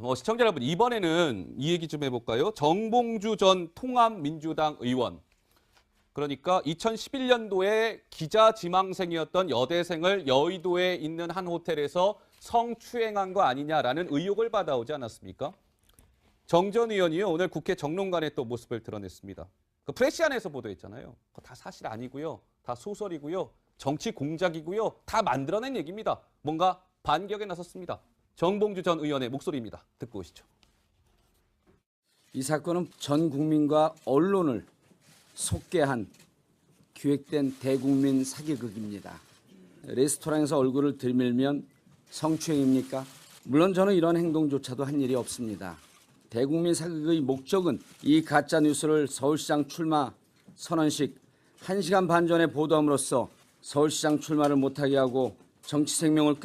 뭐 시청자 여러분, 이번에는 이 얘기 좀 해볼까요? 정봉주 전 통합민주당 의원. 그러니까 2011년도에 기자 지망생이었던 여대생을 여의도에 있는 한 호텔에서 성추행한 거 아니냐라는 의혹을 받아오지 않았습니까? 정 전 의원이요, 오늘 국회 정론관에 또 모습을 드러냈습니다. 그 프레시안에서 보도했잖아요. 그거 다 사실 아니고요. 다 소설이고요. 정치 공작이고요. 다 만들어낸 얘기입니다. 뭔가 반격에 나섰습니다. 정봉주 전 의원의 목소리입니다. 듣고 오시죠. 이 사건은 전 국민과 언론을 속개한 기획된 대국민 사기극입니다. 레스토랑에서 얼굴을 들밀면 성추행입니까? 물론 저는 이런 행동조차도 한 일이 없습니다. 대국민 사기극의 목적은 이 가짜뉴스를 서울시장 출마 선언식 1시간 반 전에 보도함으로써 서울시장 출마를 못하게 하고 정치 생명을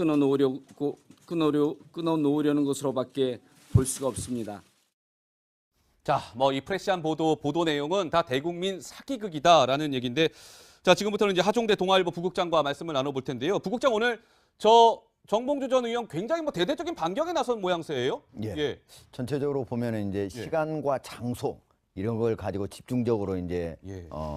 끊어놓으려는 것으로밖에 볼 수가 없습니다. 자, 뭐 이 프레시안 보도 내용은 다 대국민 사기극이다라는 얘기인데, 자, 지금부터는 이제 하종대 동아일보 부국장과 말씀을 나눠볼 텐데요. 부국장, 오늘 정봉주 전 의원 굉장히 뭐 대대적인 반격에 나선 모양새예요. 예. 전체적으로 보면은 이제 시간과 장소 이런 걸 가지고 집중적으로 이제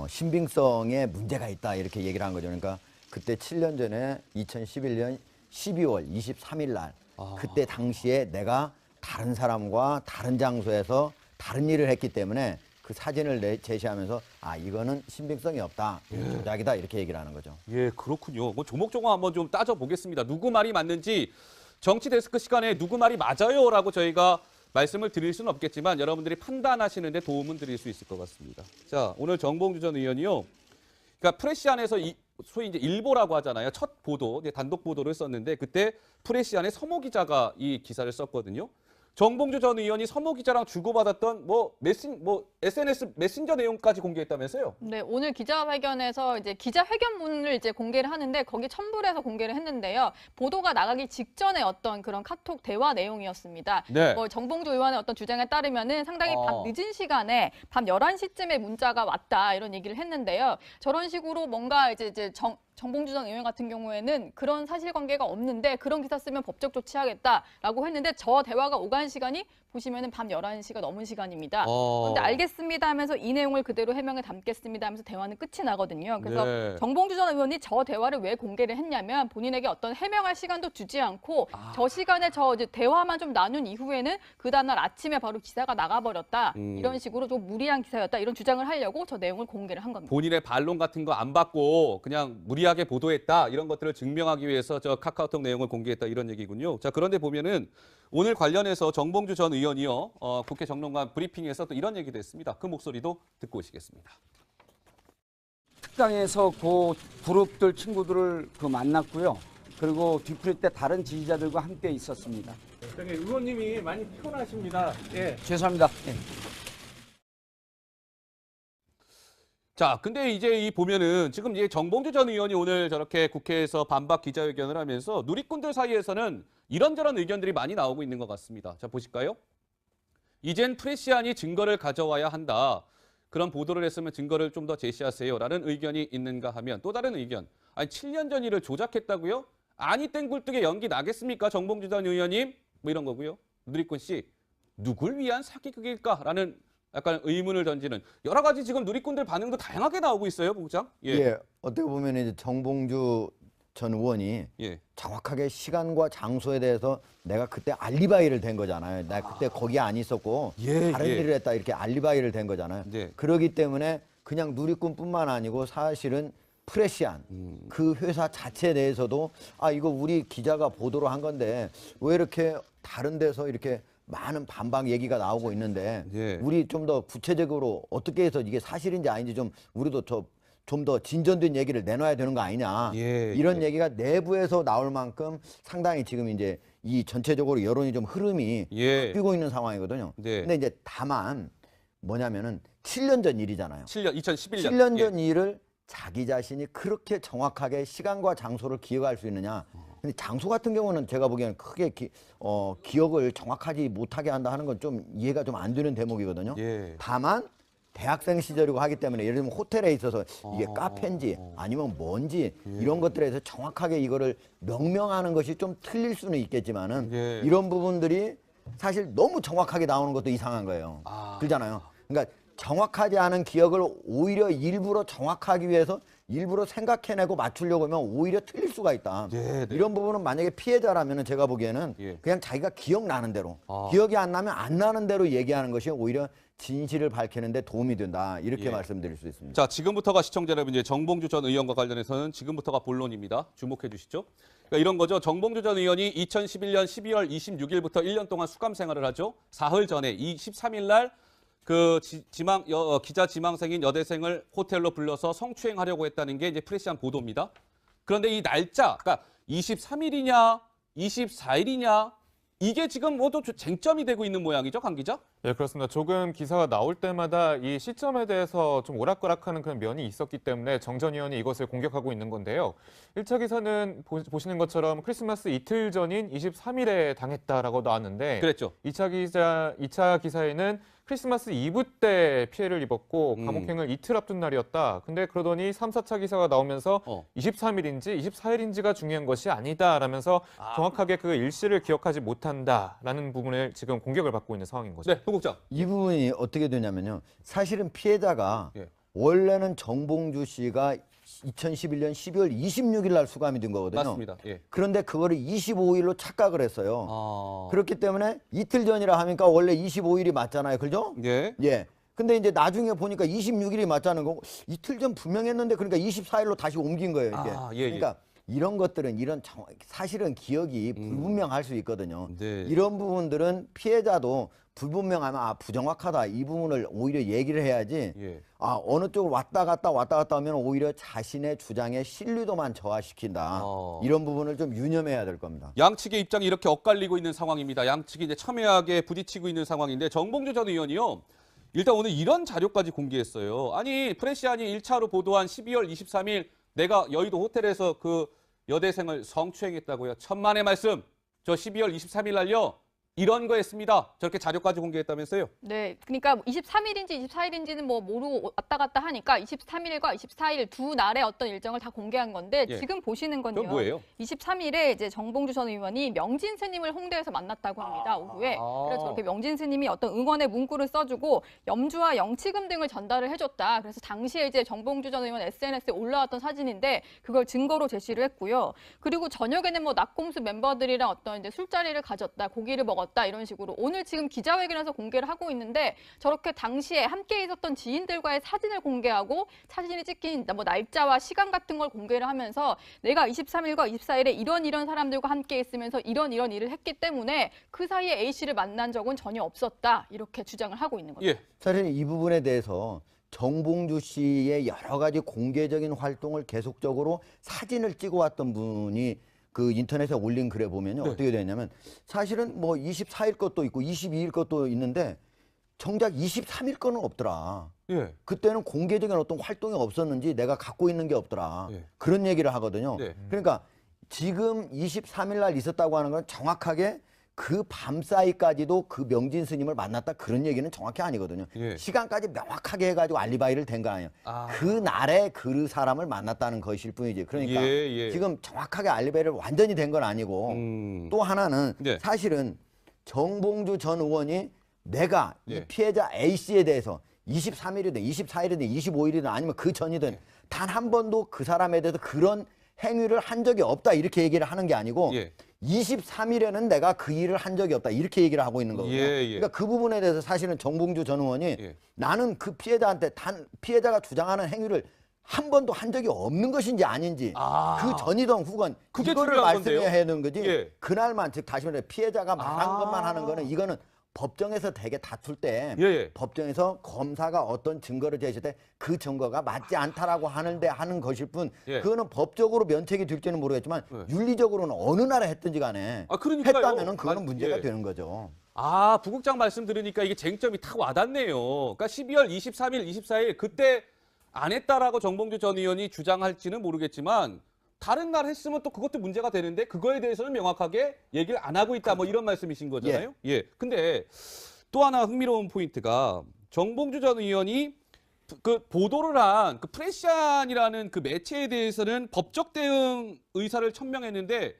신빙성에 문제가 있다 이렇게 얘기를 한 거죠. 그러니까 그때 7년 전에 2011년 12월 23일 날 그때 당시에 내가 다른 사람과 다른 장소에서 다른 일을 했기 때문에 그 사진을 제시하면서 이거는 신빙성이 없다, 조작이다 이렇게 얘기를 하는 거죠. 예, 그렇군요. 뭐 조목조목 한번 좀 따져보겠습니다. 누구 말이 맞는지 정치 데스크 시간에 누구 말이 맞아요라고 저희가 말씀을 드릴 수는 없겠지만 여러분들이 판단하시는 데 도움은 드릴 수 있을 것 같습니다. 자, 오늘 정봉주 전 의원이요. 그러니까 프레시안에서 소위 이제 일보라고 하잖아요. 첫 보도, 단독 보도를 썼는데 그때 프레시안의 서모 기자가 이 기사를 썼거든요. 정봉주 전 의원이 서모 기자랑 주고받았던 SNS 메신저 내용까지 공개했다면서요? 네, 오늘 기자회견에서 이제 기자회견문을 이제 공개를 하는데 거기 첨부를 공개를 했는데요. 보도가 나가기 직전에 어떤 그런 카톡 대화 내용이었습니다. 네. 정봉주 의원의 어떤 주장에 따르면은 상당히 늦은 시간에 밤 11시쯤에 문자가 왔다 이런 얘기를 했는데요. 저런 식으로 뭔가 이제 정봉주 전 의원 같은 경우에는 그런 사실관계가 없는데 그런 기사 쓰면 법적 조치하겠다라고 했는데 저 대화가 오간 시간이 보시면은 밤 11시가 넘은 시간입니다. 그런데 알겠습니다 하면서 이 내용을 그대로 해명에 담겠습니다 하면서 대화는 끝이 나거든요. 그래서 정봉주 전 의원이 저 대화를 왜 공개를 했냐면 본인에게 어떤 해명할 시간도 주지 않고 저 시간에 이제 대화만 좀 나눈 이후에는 그 다음날 아침에 바로 기사가 나가버렸다. 이런 식으로 좀 무리한 기사였다. 이런 주장을 하려고 저 내용을 공개를 한 겁니다. 본인의 반론 같은 거 안 받고 그냥 무리하게 보도했다. 이런 것들을 증명하기 위해서 저 카카오톡 내용을 공개했다. 이런 얘기군요. 자, 그런데 보면은 오늘 관련해서 정봉주 전 의원이요. 국회 정론관 브리핑에서 또 이런 얘기도 했습니다. 그 목소리도 듣고 오시겠습니다. 특강에서 그 그룹들 친구들을 만났고요. 그리고 뒤풀이 때 다른 지지자들과 함께 있었습니다. 의원님이 많이 피곤하십니다. 예. 죄송합니다. 자, 근데 이제 보면은 지금 이제 정봉주 전 의원이 오늘 저렇게 국회에서 반박 기자회견을 하면서 누리꾼들 사이에서는 이런저런 의견들이 많이 나오고 있는 것 같습니다. 자, 보실까요? 이젠 프레시안이 증거를 가져와야 한다. 그런 보도를 했으면 증거를 좀 더 제시하세요라는 의견이 있는가 하면 또 다른 의견. 아니 7년 전 일을 조작했다고요? 아니 땡굴뚝에 연기 나겠습니까? 정봉주 전 의원님? 뭐 이런 거고요. 누리꾼 씨, 누굴 위한 사기극일까라는 약간 의문을 던지는 여러 가지 지금 누리꾼들 반응도 다양하게 나오고 있어요, 부국장. 어떻게 보면 이제 정봉주 전 의원이 정확하게 시간과 장소에 대해서 내가 그때 알리바이를 댄 거잖아요. 나 그때 거기 안 있었고 다른 일을 했다 이렇게 알리바이를 댄 거잖아요. 그러기 때문에 그냥 누리꾼뿐만 아니고 사실은 프레시안 그 회사 자체에 대해서도 이거 우리 기자가 보도를 한 건데 왜 이렇게 다른 데서 이렇게 많은 반박 얘기가 나오고 있는데 우리 좀 더 구체적으로 어떻게 해서 이게 사실인지 아닌지 좀 우리도 좀 더 진전된 얘기를 내놔야 되는 거 아니냐 이런 얘기가 내부에서 나올 만큼 상당히 지금 이제 이 전체적으로 여론이 좀 흐름이 바뀌고 있는 상황이거든요. 근데 이제 다만 뭐냐면은 7년 전 일이잖아요. 2011년. 7년 전 일을 자기 자신이 그렇게 정확하게 시간과 장소를 기억할 수 있느냐. 근데 장소 같은 경우는 제가 보기에는 크게 기억을 정확하지 못하게 한다 하는 건 좀 이해가 좀 안 되는 대목이거든요. 다만 대학생 시절이고 하기 때문에 예를 들면 호텔에 있어서 이게 카페인지 아니면 뭔지 이런 것들에 대해서 정확하게 이거를 명명하는 것이 좀 틀릴 수는 있겠지만은 이런 부분들이 사실 너무 정확하게 나오는 것도 이상한 거예요. 그렇잖아요. 그러니까 정확하지 않은 기억을 오히려 일부러 정확하기 위해서 일부러 생각해내고 맞추려고 하면 오히려 틀릴 수가 있다. 네, 네. 이런 부분은 만약에 피해자라면 제가 보기에는 예. 그냥 자기가 기억나는 대로 기억이 안 나면 안 나는 대로 얘기하는 것이 오히려 진실을 밝히는데 도움이 된다. 이렇게 예. 말씀드릴 수 있습니다. 자, 지금부터가 시청자 여러분, 이제 정봉주 전 의원과 관련해서는 지금부터가 본론입니다. 주목해 주시죠. 그러니까 이런 거죠. 정봉주 전 의원이 2011년 12월 26일부터 1년 동안 수감 생활을 하죠. 사흘 전에 23일 날 그 기자 지망생인 여대생을 호텔로 불러서 성추행하려고 했다는 게 이제 프레시안 보도입니다. 그런데 이 날짜, 그러니까 23일이냐, 24일이냐, 이게 지금 모두 쟁점이 되고 있는 모양이죠, 강 기자? 예, 그렇습니다. 조금 기사가 나올 때마다 이 시점에 대해서 좀 오락가락하는 그런 면이 있었기 때문에 정 전 의원이 이것을 공격하고 있는 건데요. 1차 기사는 보시는 것처럼 크리스마스 이틀 전인 23일에 당했다라고 나왔는데 그랬죠. 2차 기사에는 크리스마스 이브 때 피해를 입었고 감옥행을 이틀 앞둔 날이었다. 근데 그러더니 3, 4차 기사가 나오면서 23일인지 24일인지가 중요한 것이 아니다라면서 정확하게 그 일시를 기억하지 못한다라는 부분을 지금 공격을 받고 있는 상황인 거죠. 네, 부국장. 이 부분이 어떻게 되냐면요. 사실은 피해자가 예. 원래는 정봉주 씨가 2011년 12월 26일 날 수감이 된 거거든요. 맞습니다. 예. 그런데 그거를 25일로 착각을 했어요. 아. 그렇기 때문에 이틀 전이라 하니까 원래 25일이 맞잖아요. 그죠? 예. 예. 근데 이제 나중에 보니까 26일이 맞자는 거고 이틀 전 분명했는데 그러니까 24일로 다시 옮긴 거예요. 이게. 아, 예, 예. 그러니까 이런 것들은 사실은 기억이 불분명할 수 있거든요. 네. 이런 부분들은 피해자도 불분명하면 부정확하다 이 부분을 오히려 얘기를 해야지. 예. 어느 쪽으로 왔다 갔다 하면 오히려 자신의 주장의 신뢰도만 저하시킨다. 이런 부분을 좀 유념해야 될 겁니다. 양측의 입장이 이렇게 엇갈리고 있는 상황입니다. 양측이 이제 첨예하게 부딪히고 있는 상황인데 정봉주 전 의원이요. 일단 오늘 이런 자료까지 공개했어요. 아니 프레시안이 1차로 보도한 12월 23일 내가 여의도 호텔에서 그 여대생을 성추행했다고요. 천만의 말씀. 저 12월 23일 날요. 이런 거 했습니다. 저렇게 자료까지 공개했다면서요? 네, 그러니까 23일인지 24일인지는 뭐 모르고 왔다 갔다 하니까 23일과 24일 두 날의 어떤 일정을 다 공개한 건데 예. 지금 보시는 건요. 그건 뭐예요? 23일에 이제 정봉주 전 의원이 명진 스님을 홍대에서 만났다고 합니다. 오후에. 그래서 저렇게 명진 스님이 어떤 응원의 문구를 써주고 염주와 영치금 등을 전달을 해줬다. 그래서 당시에 이제 정봉주 전 의원 SNS에 올라왔던 사진인데 그걸 증거로 제시를 했고요. 그리고 저녁에는 뭐 낙곰수 멤버들이랑 어떤 이제 술자리를 가졌다, 고기를 먹었다. 이런 식으로 오늘 지금 기자회견에서 공개를 하고 있는데 저렇게 당시에 함께 있었던 지인들과의 사진을 공개하고 사진이 찍힌 뭐 날짜와 시간 같은 걸 공개를 하면서 내가 23일과 24일에 이런 사람들과 함께 있으면서 이런 일을 했기 때문에 그 사이에 A씨를 만난 적은 전혀 없었다. 이렇게 주장을 하고 있는 거죠. 예. 사실 이 부분에 대해서 정봉주 씨의 여러 가지 공개적인 활동을 계속적으로 사진을 찍어왔던 분이 그 인터넷에 올린 글에 보면요. 네. 어떻게 되냐면 사실은 뭐 24일 것도 있고 22일 것도 있는데 정작 23일 거는 없더라. 예. 그때는 공개적인 어떤 활동이 없었는지 내가 갖고 있는 게 없더라. 예. 그런 얘기를 하거든요. 네. 그러니까 지금 23일 날 있었다고 하는 건 정확하게 그 밤사이까지도 그 명진 스님을 만났다 그런 얘기는 정확히 아니거든요. 예. 시간까지 명확하게 해가지고 알리바이를 댄 거 아니에요. 그 날에 그 사람을 만났다는 것일 뿐이지. 그러니까 예. 지금 정확하게 알리바이를 완전히 된 건 아니고 또 하나는 네. 사실은 정봉주 전 의원이 내가 이 예. 피해자 A씨에 대해서 23일이든 24일이든 25일이든 아니면 그 전이든 단 한 번도 그 사람에 대해서 그런 행위를 한 적이 없다 이렇게 얘기를 하는 게 아니고 예. 23일에는 내가 그 일을 한 적이 없다 이렇게 얘기를 하고 있는 거거든요. 예. 그러니까 그 부분에 대해서 사실은 정봉주 전 의원이 예. 나는 그 피해자한테 피해자가 주장하는 행위를 한 번도 한 적이 없는 것인지 아닌지 그 전이든 후건 그게 이거를 중요한 말씀해야 건데요. 되는 거지. 예. 그날만 즉 다시 말해 피해자가 말한 것만 하는 거는 이거는 법정에서 되게 다툴 때 예. 법정에서 검사가 어떤 증거를 제시할 때 그 증거가 맞지 않다라고 하는데 하는 것일 뿐 예. 그거는 법적으로 면책이 될지는 모르겠지만 윤리적으로는 어느 나라 했든지 간에 그러니까요. 했다면은 그거는 문제가 예. 되는 거죠. 부국장 말씀 들으니까 이게 쟁점이 탁 와닿네요. 그러니까 12월 23일, 24일 그때 안 했다라고 정봉주 전 의원이 주장할지는 모르겠지만 다른 날 했으면 또 그것도 문제가 되는데 그거에 대해서는 명확하게 얘기를 안 하고 있다 뭐 이런 말씀이신 거잖아요. 예. 근데 또 하나 흥미로운 포인트가 정봉주 전 의원이 그 보도를 한 그 프레시안이라는 그 매체에 대해서는 법적 대응 의사를 천명했는데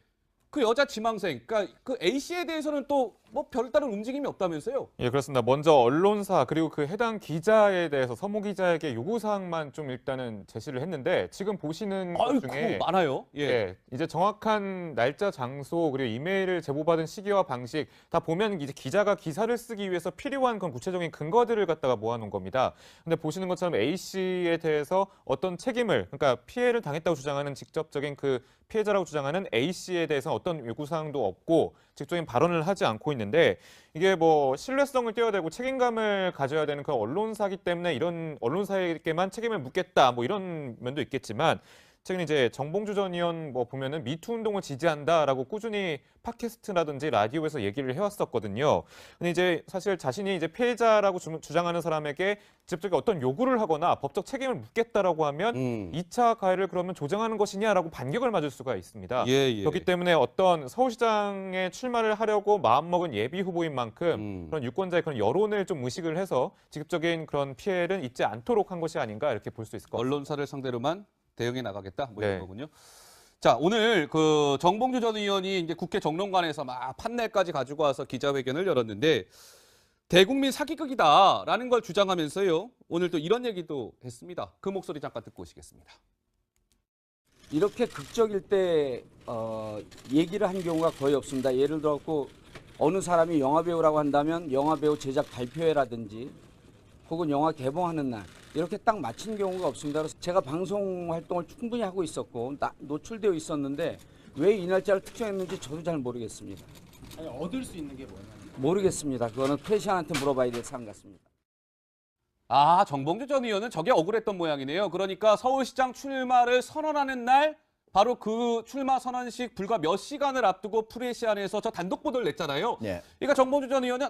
그 여자 지망생, 그러니까 그 A씨에 대해서는 또 뭐 별다른 움직임이 없다면서요? 예, 그렇습니다. 먼저 언론사 그리고 그 해당 기자에 대해서 서모 기자에게 요구사항만 좀 일단은 제시를 했는데 지금 보시는 것 중에 많아요. 예, 이제 정확한 날짜, 장소 그리고 이메일을 제보받은 시기와 방식 다 보면 이제 기자가 기사를 쓰기 위해서 필요한 그런 구체적인 근거들을 갖다가 모아놓은 겁니다. 근데 보시는 것처럼 A 씨에 대해서 어떤 책임을 그러니까 피해를 당했다고 주장하는 직접적인 그 피해자라고 주장하는 A 씨에 대해서 어떤 요구사항도 없고 직접적인 발언을 하지 않고 있는데 이게 뭐 신뢰성을 띄어대고 책임감을 가져야 되는 그 언론사기 때문에 이런 언론사에게만 책임을 묻겠다 뭐 이런 면도 있겠지만 최근 이제 정봉주 전 의원 뭐 보면은 미투 운동을 지지한다라고 꾸준히 팟캐스트라든지 라디오에서 얘기를 해왔었거든요. 근데 이제 사실 자신이 이제 피해자라고 주장하는 사람에게 직접적인 어떤 요구를 하거나 법적 책임을 묻겠다라고 하면 2차 가해를 그러면 조장하는 것이냐라고 반격을 맞을 수가 있습니다. 그렇기 때문에 어떤 서울시장에 출마를 하려고 마음먹은 예비 후보인 만큼 그런 유권자의 그런 여론을 좀 의식을 해서 직접적인 그런 피해를 입지 않도록 한 것이 아닌가 이렇게 볼 수 있을 것 같습니다. 언론사를 상대로만 대응해 나가겠다 뭐 이런 거군요. 자, 오늘 그 정봉주 전 의원이 이제 국회 정론관에서 막 판넬까지 가지고 와서 기자회견을 열었는데 대국민 사기극이다라는 걸 주장하면서요. 오늘 또 이런 얘기도 했습니다. 그 목소리 잠깐 듣고 오시겠습니다. 이렇게 극적일 때 얘기를 한 경우가 거의 없습니다. 예를 들어 어느 사람이 영화배우라고 한다면 영화배우 제작 발표회라든지 혹은 영화 개봉하는 날 이렇게 딱 맞춘 경우가 없습니다. 그래서 제가 방송 활동을 충분히 하고 있었고 노출되어 있었는데 왜 이 날짜를 특정했는지 저도 잘 모르겠습니다. 아니, 얻을 수 있는 게 뭐냐? 모르겠습니다. 그거는 프레시안한테 물어봐야 될 사안 같습니다. 아, 정봉주 전 의원은 저게 억울했던 모양이네요. 그러니까 서울시장 출마를 선언하는 날 바로 그 출마 선언식 불과 몇 시간을 앞두고 프레시안에서 저 단독 보도를 냈잖아요. 네. 그러니까 정봉주 전 의원은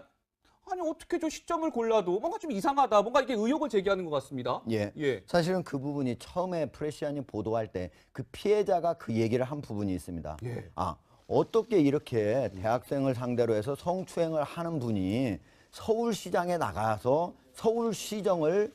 아니 어떻게 저 시점을 골라도 뭔가 좀 이상하다. 뭔가 이게 의혹을 제기하는 것 같습니다. 예. 사실은 그 부분이 처음에 프레시안이 보도할 때 그 피해자가 그 얘기를 한 부분이 있습니다. 아, 어떻게 이렇게 대학생을 상대로 해서 성추행을 하는 분이 서울시장에 나가서 서울시정을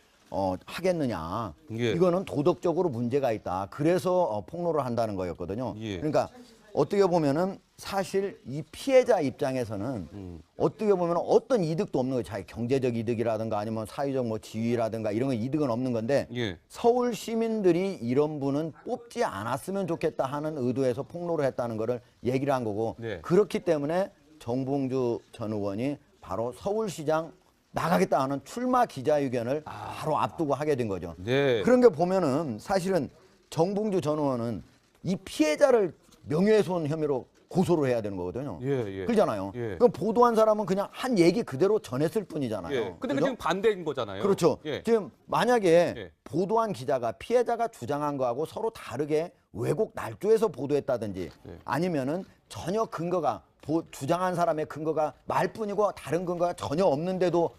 하겠느냐. 이거는 도덕적으로 문제가 있다. 그래서 폭로를 한다는 거였거든요. 그러니까 어떻게 보면은 사실 이 피해자 입장에서는 어떻게 보면 어떤 이득도 없는 거예요. 자기 경제적 이득이라든가 아니면 사회적 뭐 지위라든가 이런 거 이득은 없는 건데 서울 시민들이 이런 분은 뽑지 않았으면 좋겠다 하는 의도에서 폭로를 했다는 거를 얘기를 한 거고 그렇기 때문에 정봉주 전 의원이 바로 서울시장 나가겠다 하는 출마 기자회견을 바로 앞두고 하게 된 거죠. 그런 게 보면은 사실은 정봉주 전 의원은 이 피해자를 명예훼손 혐의로 고소를 해야 되는 거거든요. 그렇잖아요. 그럼 보도한 사람은 그냥 한 얘기 그대로 전했을 뿐이잖아요. 근데 지금 반대인 거잖아요. 그렇죠. 지금 만약에 보도한 기자가 피해자가 주장한 거하고 서로 다르게 왜곡 날조해서 보도했다든지 아니면은 전혀 근거가 주장한 사람의 근거가 말뿐이고 다른 근거가 전혀 없는데도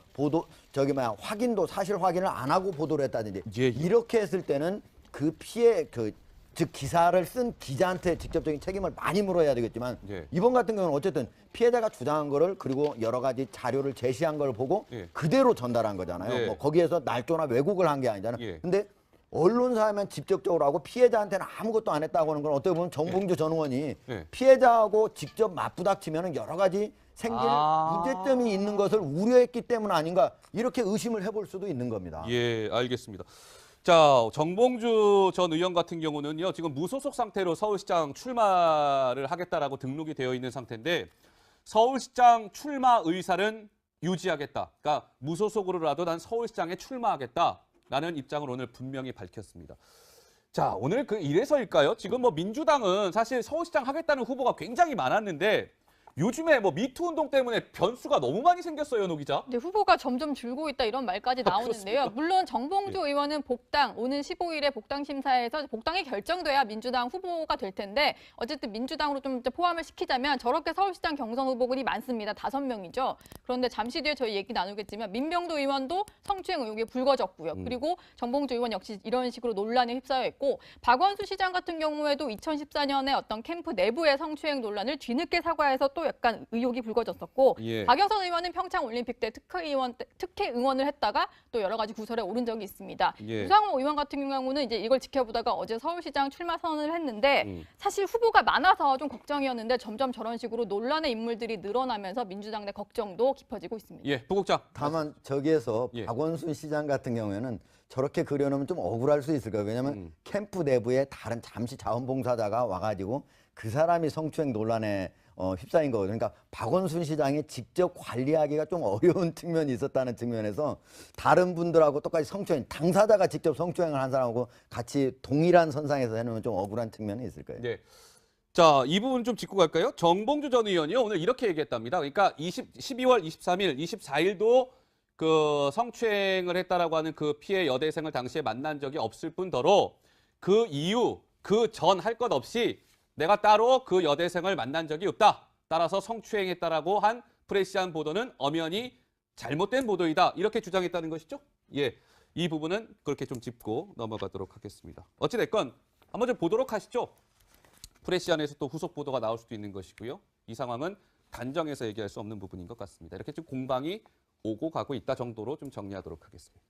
확인도 사실 확인을 안 하고 보도를 했다든지 이렇게 했을 때는 그 피해 즉 기사를 쓴 기자한테 직접적인 책임을 많이 물어야 되겠지만 이번 같은 경우는 어쨌든 피해자가 주장한 거를 그리고 여러 가지 자료를 제시한 걸 보고 그대로 전달한 거잖아요. 뭐 거기에서 날조나 왜곡을 한 게 아니잖아요. 근데 언론사 하면 직접적으로 하고 피해자한테는 아무것도 안 했다고 하는 건 어떻게 보면 정봉주 전 의원이 피해자하고 직접 맞부닥치면 여러 가지 생길 문제점이 있는 것을 우려했기 때문 아닌가 이렇게 의심을 해볼 수도 있는 겁니다. 예, 알겠습니다. 자, 정봉주 전 의원 같은 경우는요, 지금 무소속 상태로 서울시장 출마를 하겠다라고 등록이 되어 있는 상태인데 서울시장 출마 의사는 유지하겠다. 그러니까 무소속으로라도 난 서울시장에 출마하겠다라는 입장을 오늘 분명히 밝혔습니다. 자, 오늘 이래서일까요? 지금 뭐 민주당은 사실 서울시장 하겠다는 후보가 굉장히 많았는데 요즘에 뭐 미투 운동 때문에 변수가 너무 많이 생겼어요, 노 기자. 네, 후보가 점점 줄고 있다 이런 말까지 나오는데요. 물론 정봉주 의원은 오는 15일에 복당 심사에서 복당이 결정돼야 민주당 후보가 될 텐데 어쨌든 민주당으로 좀 포함을 시키자면 저렇게 서울시장 경선 후보군이 많습니다. 5명이죠. 그런데 잠시 뒤에 저희 얘기 나누겠지만 민병도 의원도 성추행 의혹에 불거졌고요. 그리고 정봉주 의원 역시 이런 식으로 논란에 휩싸여 있고 박원순 시장 같은 경우에도 2014년에 어떤 캠프 내부의 성추행 논란을 뒤늦게 사과해서 또 약간 의혹이 불거졌었고 예. 박영선 의원은 평창 올림픽 때 특혜 응원을 했다가 또 여러 가지 구설에 오른 적이 있습니다. 예. 유상호 의원 같은 경우는 이제 이걸 지켜보다가 어제 서울시장 출마 선언을 했는데 사실 후보가 많아서 좀 걱정이었는데 점점 저런 식으로 논란의 인물들이 늘어나면서 민주당 내 걱정도 깊어지고 있습니다. 예, 부국장. 다만 저기에서 예. 박원순 시장 같은 경우에는 저렇게 그려놓으면 좀 억울할 수 있을 거예요. 왜냐하면 캠프 내부에 다른 잠시 자원봉사자가 와가지고 그 사람이 성추행 논란에 휩싸인 거거든요. 그러니까 박원순 시장이 직접 관리하기가 좀 어려운 측면이 있었다는 측면에서 다른 분들하고 똑같이 성추행, 당사자가 직접 성추행을 한 사람하고 같이 동일한 선상에서 해놓으면 좀 억울한 측면이 있을 거예요. 네. 자, 이 부분 좀 짚고 갈까요? 정봉주 전 의원이요. 오늘 이렇게 얘기했답니다. 그러니까 12월 23일, 24일도 그 성추행을 했다라고 하는 그 피해 여대생을 당시에 만난 적이 없을 뿐더러 그 이후, 그 전 할 것 없이 내가 따로 그 여대생을 만난 적이 없다. 따라서 성추행했다라고 한 프레시안 보도는 엄연히 잘못된 보도이다. 이렇게 주장했다는 것이죠. 예, 이 부분은 그렇게 좀 짚고 넘어가도록 하겠습니다. 어찌됐건 한번 좀 보도록 하시죠. 프레시안에서 또 후속 보도가 나올 수도 있는 것이고요. 이 상황은 단정해서 얘기할 수 없는 부분인 것 같습니다. 이렇게 좀 공방이 오고 가고 있다 정도로 좀 정리하도록 하겠습니다.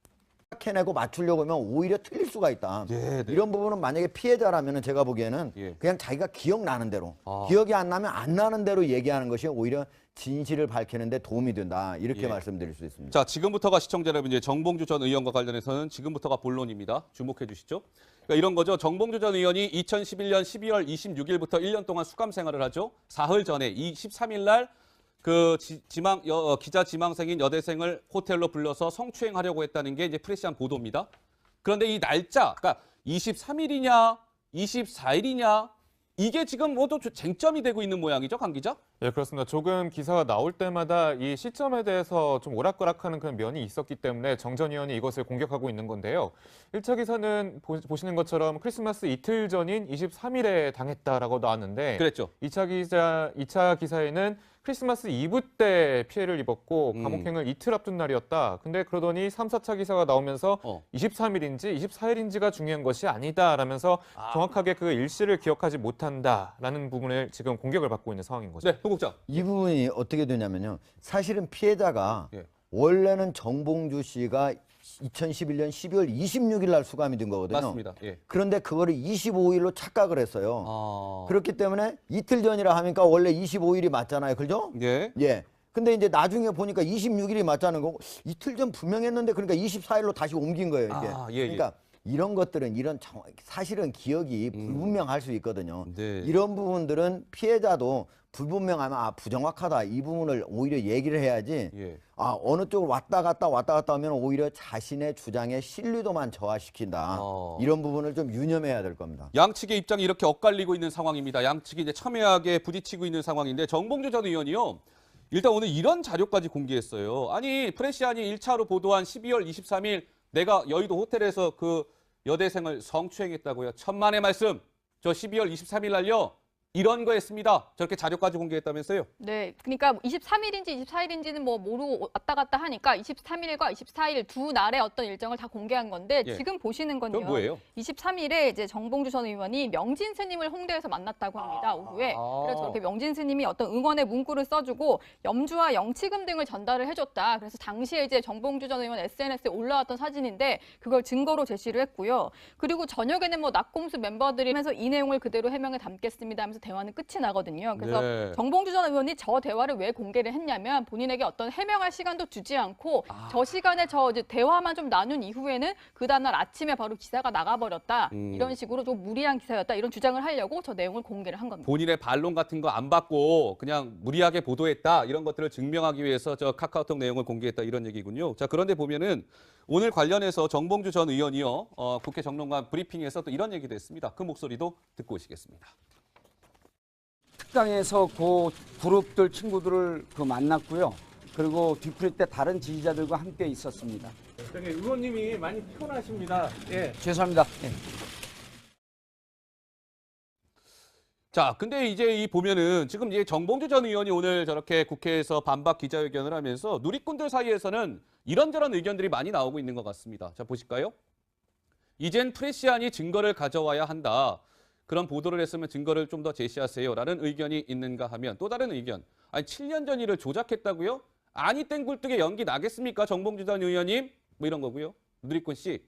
해내고 맞추려고 하면 오히려 틀릴 수가 있다. 네. 이런 부분은 만약에 피해자라면 제가 보기에는 예. 그냥 자기가 기억나는 대로 기억이 안 나면 안 나는 대로 얘기하는 것이 오히려 진실을 밝히는 데 도움이 된다. 이렇게 예. 말씀드릴 수 있습니다. 자, 지금부터가 시청자 여러분 이제 정봉주 전 의원과 관련해서는 지금부터가 본론입니다. 주목해 주시죠. 그러니까 이런 거죠. 정봉주 전 의원이 2011년 12월 26일부터 1년 동안 수감 생활을 하죠. 사흘 전에 23일 날 그 기자 지망생인 여대생을 호텔로 불러서 성추행하려고 했다는 게 이제 프레시안 보도입니다. 그런데 이 날짜, 그러니까 23일이냐, 24일이냐, 이게 지금 모두 쟁점이 되고 있는 모양이죠, 강 기자? 예, 그렇습니다. 조금 기사가 나올 때마다 이 시점에 대해서 좀 오락가락하는 그런 면이 있었기 때문에 정 전 의원이 이것을 공격하고 있는 건데요. 1차 기사는 보시는 것처럼 크리스마스 이틀 전인 23일에 당했다라고 나왔는데 그랬죠. 2차 기사에는 크리스마스 이브 때 피해를 입었고 감옥행을 이틀 앞둔 날이었다. 근데 그러더니 3, 4차 기사가 나오면서 23일인지 24일인지가 중요한 것이 아니다라면서 정확하게 그 일시를 기억하지 못한다라는 부분을 지금 공격을 받고 있는 상황인 거죠. 네, 부국장. 이 부분이 어떻게 되냐면요. 사실은 피해자가 예. 원래는 정봉주 씨가 2011년 12월 26일 날 수감이 된 거거든요. 맞습니다. 예. 그런데 그거를 25일로 착각을 했어요. 아. 그렇기 때문에 이틀 전이라 하니까 원래 25일이 맞잖아요. 그죠? 예. 예. 근데 이제 나중에 보니까 26일이 맞자는 거고 이틀 전 분명했는데 그러니까 24일로 다시 옮긴 거예요, 이게. 아, 예, 예. 그러니까 이런 것들은 사실은 기억이 불분명할 수 있거든요. 네. 이런 부분들은 피해자도 불분명하면 부정확하다 이 부분을 오히려 얘기를 해야지. 예. 어느 쪽으로 왔다 갔다 하면 오히려 자신의 주장의 신뢰도만 저하시킨다. 이런 부분을 좀 유념해야 될 겁니다. 양측의 입장이 이렇게 엇갈리고 있는 상황입니다. 양측이 이제 첨예하게 부딪히고 있는 상황인데 정봉주 전 의원이요. 일단 오늘 이런 자료까지 공개했어요. 아니 프레시안이 1차로 보도한 12월 23일 내가 여의도 호텔에서 그 여대생을 성추행했다고요. 천만의 말씀. 저 12월 23일 날요. 이런 거 했습니다. 저렇게 자료까지 공개했다면서요? 네, 그러니까 23일인지 24일인지는 뭐 모르고 왔다 갔다 하니까 23일과 24일 두 날의 어떤 일정을 다 공개한 건데 예. 지금 보시는 건요. 그건 뭐예요? 23일에 이제 정봉주 전 의원이 명진 스님을 홍대에서 만났다고 합니다. 오후에. 그래서 저렇게 명진 스님이 어떤 응원의 문구를 써주고 염주와 영치금 등을 전달을 해줬다. 그래서 당시에 이제 정봉주 전 의원 SNS에 올라왔던 사진인데 그걸 증거로 제시를 했고요. 그리고 저녁에는 뭐 낙공수 멤버들이 하면서 이 내용을 그대로 해명에 담겠습니다 하면서 대화는 끝이 나거든요. 그래서 네. 정봉주 전 의원이 저 대화를 왜 공개를 했냐면 본인에게 어떤 해명할 시간도 주지 않고 저 시간에 저 이제 대화만 좀 나눈 이후에는 그 다음날 아침에 바로 기사가 나가버렸다. 이런 식으로 좀 무리한 기사였다. 이런 주장을 하려고 저 내용을 공개를 한 겁니다. 본인의 반론 같은 거 안 받고 그냥 무리하게 보도했다. 이런 것들을 증명하기 위해서 저 카카오톡 내용을 공개했다. 이런 얘기군요. 자, 그런데 보면은 오늘 관련해서 정봉주 전 의원이요. 국회 정론관 브리핑에서 또 이런 얘기도 했습니다. 그 목소리도 듣고 오시겠습니다. 특강에서 그 그룹들 친구들을 만났고요. 그리고 뒤풀이 때 다른 지지자들과 함께 있었습니다. 저기 의원님이 많이 피곤하십니다. 예. 죄송합니다. 예. 자, 근데 이제 이 보면은 지금 이제 정봉주 전 의원이 오늘 저렇게 국회에서 반박 기자회견을 하면서 누리꾼들 사이에서는 이런저런 의견들이 많이 나오고 있는 것 같습니다. 자, 보실까요? 이젠 프레시안이 증거를 가져와야 한다. 그런 보도를 했으면 증거를 좀 더 제시하세요라는 의견이 있는가 하면 또 다른 의견. 아니 7년 전 일을 조작했다고요? 아니 땡굴뚝에 연기 나겠습니까? 정봉주 전 의원님? 뭐 이런 거고요. 누리꾼 씨,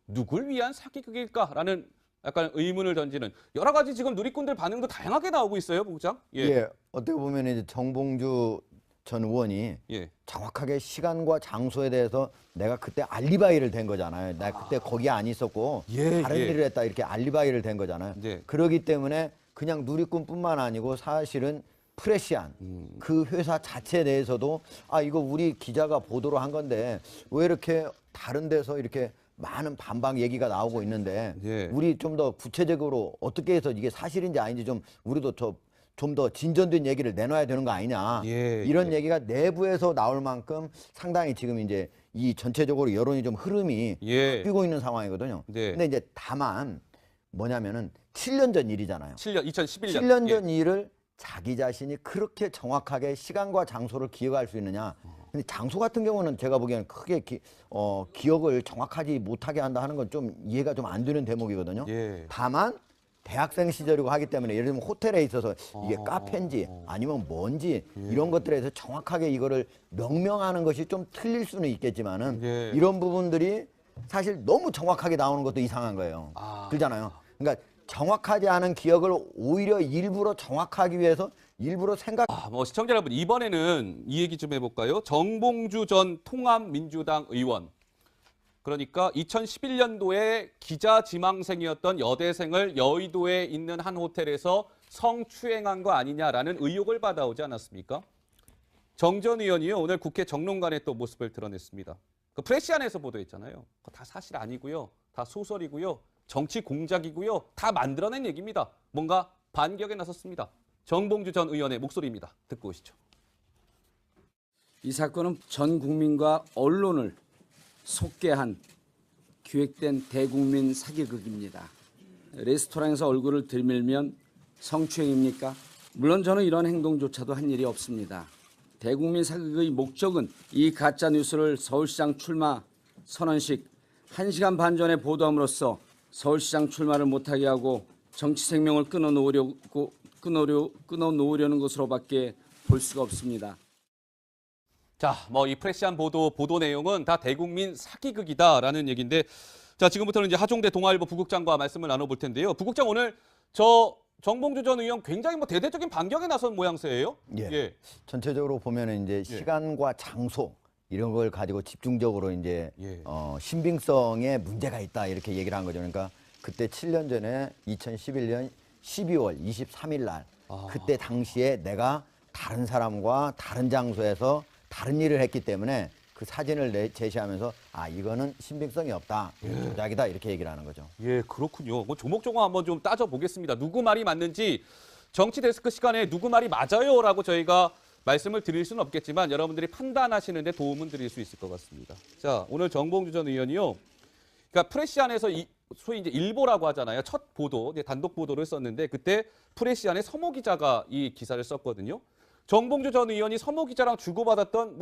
누굴 위한 사기극일까라는 약간 의문을 던지는 여러 가지 지금 누리꾼들 반응도 다양하게 나오고 있어요, 부국장. 예, 어떻게 보면 이제 정봉주 전 의원이 정확하게 시간과 장소에 대해서 내가 그때 알리바이를 댄 거잖아요. 내가 그때 거기 안 있었고 다른 일을 했다 이렇게 알리바이를 댄 거잖아요. 그렇기 때문에 그냥 누리꾼뿐만 아니고 사실은 프레시안 그 회사 자체에 대해서도 아 이거 우리 기자가 보도를 한 건데 왜 이렇게 다른 데서 이렇게 많은 반박 얘기가 나오고 있는데 우리 좀 더 구체적으로 어떻게 해서 이게 사실인지 아닌지 좀 우리도 좀 더 진전된 얘기를 내놔야 되는 거 아니냐 이런 얘기가 내부에서 나올 만큼 상당히 지금 이제 이 전체적으로 여론이 좀 흐름이 바뀌고 있는 상황이거든요. 근데 이제 다만 뭐냐면은 7년 전 일이잖아요. 2011년. 7년 전 일을 자기 자신이 그렇게 정확하게 시간과 장소를 기억할 수 있느냐. 근데 장소 같은 경우는 제가 보기에는 크게 기억을 정확하지 못하게 한다 하는 건 좀 이해가 좀 안 되는 대목이거든요. 다만 대학생 시절이고 하기 때문에 예를 들면 호텔에 있어서 이게 카페인지 아니면 뭔지 이런 것들에 대해서 정확하게 이거를 명명하는 것이 좀 틀릴 수는 있겠지만은 이런 부분들이 사실 너무 정확하게 나오는 것도 이상한 거예요. 그렇잖아요. 그러니까 정확하지 않은 기억을 오히려 일부러 정확하기 위해서 일부러 뭐 시청자 여러분 이번에는 이 얘기 좀 해볼까요? 정봉주 전 통합민주당 의원. 그러니까 2011년도에 기자 지망생이었던 여대생을 여의도에 있는 한 호텔에서 성추행한 거 아니냐라는 의혹을 받아오지 않았습니까? 정 전 의원이요 오늘 국회 정론관에 또 모습을 드러냈습니다. 그 프레시안에서 보도했잖아요. 그거 다 사실 아니고요. 다 소설이고요. 정치 공작이고요. 다 만들어낸 얘기입니다. 뭔가 반격에 나섰습니다. 정봉주 전 의원의 목소리입니다. 듣고 오시죠. 이 사건은 전 국민과 언론을 속개한 기획된 대국민 사기극입니다. 레스토랑에서 얼굴을 들밀면 성추행입니까? 물론 저는 이런 행동조차도 한 일이 없습니다. 대국민 사기극의 목적은 이 가짜뉴스를 서울시장 출마 선언식 1시간 반 전에 보도함으로써 서울시장 출마를 못하게 하고 정치 생명을 끊어놓으려는 것으로밖에 볼 수가 없습니다. 자, 뭐 이 프레시안 보도 내용은 다 대국민 사기극이다라는 얘기인데, 자 지금부터는 이제 하종대 동아일보 부국장과 말씀을 나눠볼 텐데요. 부국장 오늘 정봉주 전 의원 굉장히 뭐 대대적인 반격에 나선 모양새예요. 전체적으로 보면은 이제 시간과 장소 이런 걸 가지고 집중적으로 이제 신빙성에 문제가 있다 이렇게 얘기를 한 거죠. 그러니까 그때 7년 전에 2011년 12월 23일 날 그때 당시에 내가 다른 사람과 다른 장소에서 다른 일을 했기 때문에 그 사진을 제시하면서 아 이거는 신빙성이 없다, 조작이다 이렇게 얘기를 하는 거죠. 예, 그렇군요. 뭐 조목조목 한번 좀 따져보겠습니다. 누구 말이 맞는지 정치 데스크 시간에 누구 말이 맞아요라고 저희가 말씀을 드릴 수는 없겠지만 여러분들이 판단하시는 데 도움은 드릴 수 있을 것 같습니다. 자, 오늘 정봉주 전 의원이요. 그러니까 프레시안에서 소위 이제 일보라고 하잖아요. 첫 보도, 단독 보도를 썼는데 그때 프레시안의 서모 기자가 이 기사를 썼거든요. 정봉주 전 의원이 서모 기자랑 주고받았던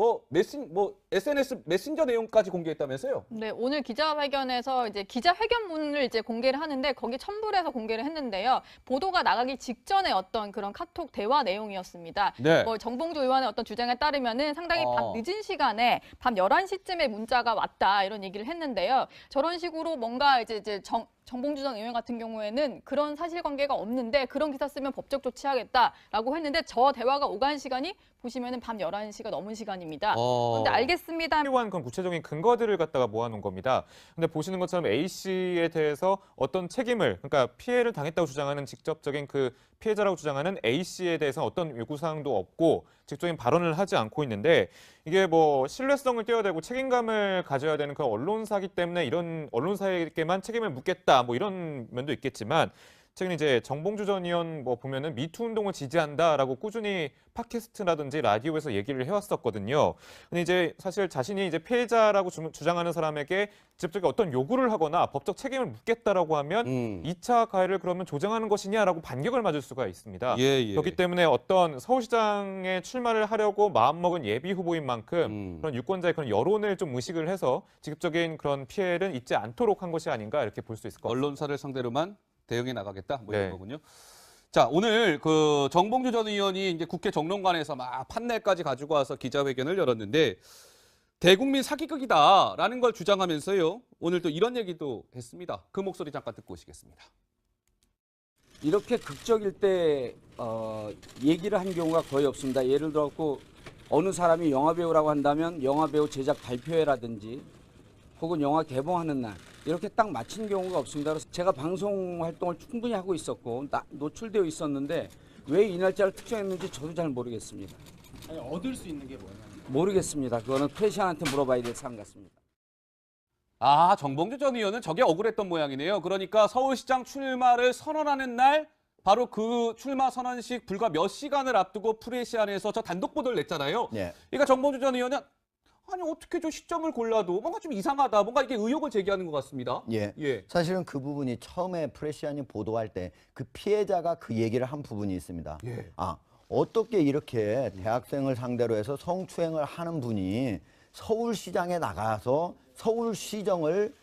SNS 메신저 내용까지 공개했다면서요? 네, 오늘 기자회견에서 이제 기자회견문을 이제 공개를 하는데 거기 첨부를 해서 공개를 했는데요. 보도가 나가기 직전에 어떤 그런 카톡 대화 내용이었습니다. 뭐 정봉주 의원의 어떤 주장에 따르면은 상당히 밤 늦은 시간에 밤 11시쯤에 문자가 왔다 이런 얘기를 했는데요. 저런 식으로 뭔가 이제 정봉주 전 의원 같은 경우에는 그런 사실관계가 없는데 그런 기사 쓰면 법적 조치하겠다라고 했는데 저 대화가 오간 시간이 보시면은 밤 11시가 넘은 시간입니다. 근데 알겠습니다. 필요한 그런 구체적인 근거들을 갖다가 모아놓은 겁니다. 근데 보시는 것처럼 A 씨에 대해서 어떤 책임을, 그러니까 피해를 당했다고 주장하는 직접적인 그 피해자라고 주장하는 A 씨에 대해서 어떤 요구사항도 없고 직접적인 발언을 하지 않고 있는데 이게 뭐 신뢰성을 띄어대고 책임감을 가져야 되는 그 언론사기 때문에 이런 언론사에게만 책임을 묻겠다 뭐 이런 면도 있겠지만 최근 이제 정봉주 전 의원 뭐 보면은 미투 운동을 지지한다라고 꾸준히 팟캐스트라든지 라디오에서 얘기를 해왔었거든요. 근데 이제 사실 자신이 이제 피해자라고 주장하는 사람에게 직접적인 어떤 요구를 하거나 법적 책임을 묻겠다라고 하면 2차 가해를 그러면 조장하는 것이냐라고 반격을 맞을 수가 있습니다. 그렇기 때문에 어떤 서울시장에 출마를 하려고 마음먹은 예비 후보인 만큼 그런 유권자의 그런 여론을 좀 의식을 해서 직접적인 그런 피해를 입지 않도록 한 것이 아닌가 이렇게 볼 수 있을 것 같습니다. 언론사를 상대로만 대응해 나가겠다 뭐 이런 거군요. 자, 오늘 그 정봉주 전 의원이 이제 국회 정론관에서 막 판넬까지 가지고 와서 기자회견을 열었는데 대국민 사기극이다라는 걸 주장하면서요. 오늘 또 이런 얘기도 했습니다. 그 목소리 잠깐 듣고 오시겠습니다. 이렇게 극적일 때 얘기를 한 경우가 거의 없습니다. 예를 들어서 어느 사람이 영화배우라고 한다면 영화배우 제작 발표회라든지 혹은 영화 개봉하는 날 이렇게 딱 맞힌 경우가 없습니다. 그래서 제가 방송 활동을 충분히 하고 있었고 노출되어 있었는데 왜 이 날짜를 특정했는지 저도 잘 모르겠습니다. 아니, 얻을 수 있는 게 뭐냐면 모르겠습니다. 그거는 프레시안한테 물어봐야 될 사안 같습니다. 아, 정봉주 전 의원은 저게 억울했던 모양이네요. 그러니까 서울시장 출마를 선언하는 날 바로 그 출마 선언식 불과 몇 시간을 앞두고 프레시안에서 저 단독 보도를 냈잖아요. 예. 그러니까 정봉주 전 의원은 아니 어떻게 저 시점을 골라도 뭔가 좀 이상하다. 뭔가 이게 의혹을 제기하는 것 같습니다. 예. 예. 사실은 그 부분이 처음에 프레시안이 보도할 때 그 피해자가 그 얘기를 한 부분이 있습니다. 예. 아, 어떻게 이렇게 대학생을 상대로 해서 성추행을 하는 분이 서울시장에 나가서 서울시정을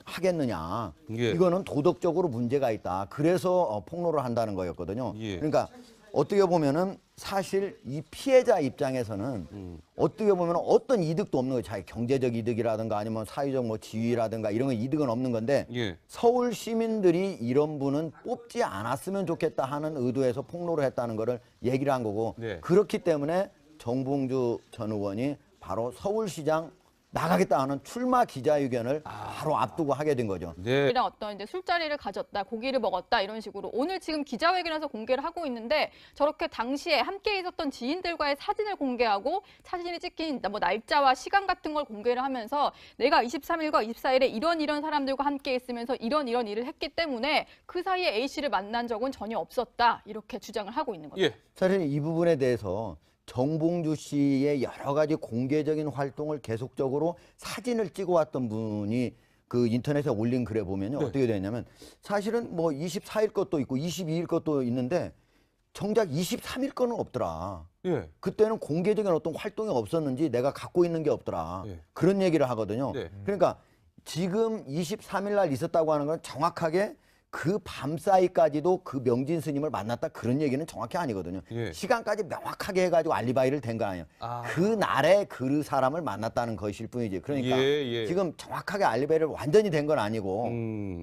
하겠느냐. 예. 이거는 도덕적으로 문제가 있다. 그래서 폭로를 한다는 거였거든요. 예. 그러니까 어떻게 보면은 사실 이 피해자 입장에서는 어떻게 보면 어떤 이득도 없는 거예요. 자기 경제적 이득이라든가 아니면 사회적 뭐 지위라든가 이런 거 이득은 없는 건데 예. 서울 시민들이 이런 분은 뽑지 않았으면 좋겠다 하는 의도에서 폭로를 했다는 거를 얘기를 한 거고 네. 그렇기 때문에 정봉주 전 의원이 바로 서울시장 나가겠다 하는 출마 기자회견을 바로 앞두고 하게 된 거죠. 네. 이랑 어떤 이제 술자리를 가졌다, 고기를 먹었다 이런 식으로 오늘 지금 기자회견에서 공개를 하고 있는데 저렇게 당시에 함께 있었던 지인들과의 사진을 공개하고 사진이 찍힌 뭐 날짜와 시간 같은 걸 공개를 하면서 내가 23일과 24일에 이런 사람들과 함께 있으면서 이런 일을 했기 때문에 그 사이에 A 씨를 만난 적은 전혀 없었다 이렇게 주장을 하고 있는 거죠. 예. 사실 이 부분에 대해서 정봉주 씨의 여러 가지 공개적인 활동을 계속적으로 사진을 찍어왔던 분이 그 인터넷에 올린 글에 보면요. 네. 어떻게 되냐면 사실은 뭐 24일 것도 있고 22일 것도 있는데 정작 23일 거는 없더라. 예. 그때는 공개적인 어떤 활동이 없었는지 내가 갖고 있는 게 없더라. 예. 그런 얘기를 하거든요. 네. 그러니까 지금 23일 날 있었다고 하는 건 정확하게 그 밤사이까지도 그 명진 스님을 만났다 그런 얘기는 정확히 아니거든요. 예. 시간까지 명확하게 해가지고 알리바이를 된 거 아니에요. 아. 그 날에 그 사람을 만났다는 것일 뿐이지. 그러니까 예. 지금 정확하게 알리바이를 완전히 된 건 아니고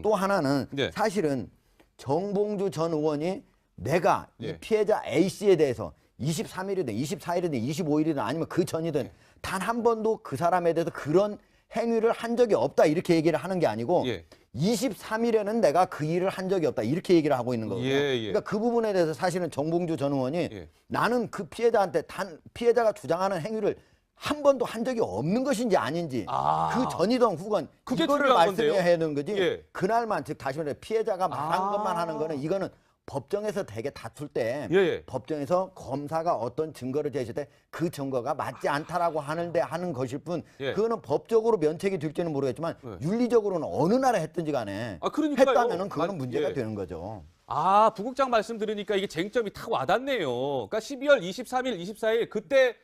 또 하나는 네. 사실은 정봉주 전 의원이 내가 이 예. 피해자 A 씨에 대해서 23일이든 24일이든 25일이든 아니면 그 전이든 단 한 번도 그 사람에 대해서 그런 행위를 한 적이 없다 이렇게 얘기를 하는 게 아니고 예. 23일에는 내가 그 일을 한 적이 없다 이렇게 얘기를 하고 있는 거거든요. 예. 그러니까 그 부분에 대해서 사실은 정봉주 전 의원이 예. 나는 그 피해자한테 피해자가 주장하는 행위를 한 번도 한 적이 없는 것인지 아닌지 그 전이든 후건 그게 이거를 중요한 말씀해야 건데요. 되는 거지. 예. 그날만 즉 다시 말해 피해자가 말한 것만 하는 거는 이거는 법정에서 되게 다툴 때 예. 법정에서 검사가 어떤 증거를 제시할 때 그 증거가 맞지 않다라고 하는데 하는 것일 뿐 예. 그거는 법적으로 면책이 될지는 모르겠지만 윤리적으로는 어느 나라 했든지 간에 그러니까요. 했다면은 그거는 문제가 예. 되는 거죠. 아, 부국장 말씀 들으니까 이게 쟁점이 탁 와닿네요. 그러니까 12월 23일, 24일 그때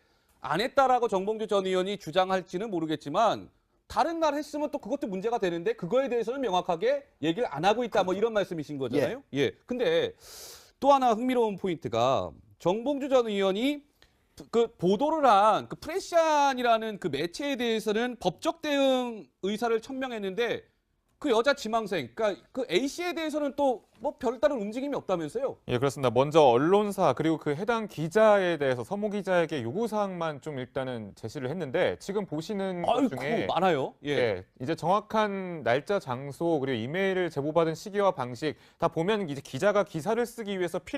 안 했다라고 정봉주 전 의원이 주장할지는 모르겠지만 다른 날 했으면 또 그것도 문제가 되는데 그거에 대해서는 명확하게 얘기를 안 하고 있다 뭐 이런 말씀이신 거잖아요. 예. 근데 또 하나 흥미로운 포인트가 정봉주 전 의원이 그 보도를 한 그 프레시안이라는 그 매체에 대해서는 법적 대응 의사를 천명했는데 그 여자 지망생, 그러니까 그 A 씨에 대해서는 또 뭐 별다른 움직임이 없다면서요? 예, 그렇습니다. 먼저 언론사 그리고 그 해당 기자에 대해서 서모 기자에게 요구 사항만 좀 일단은 제시를 했는데 지금 보시는 것 아이고 중에 많아요. 예. 예, 이제 정확한 날짜, 장소 그리고 이메일을 제보받은 시기와 방식 다 보면 이제 기자가 기사를 쓰기 위해서 필요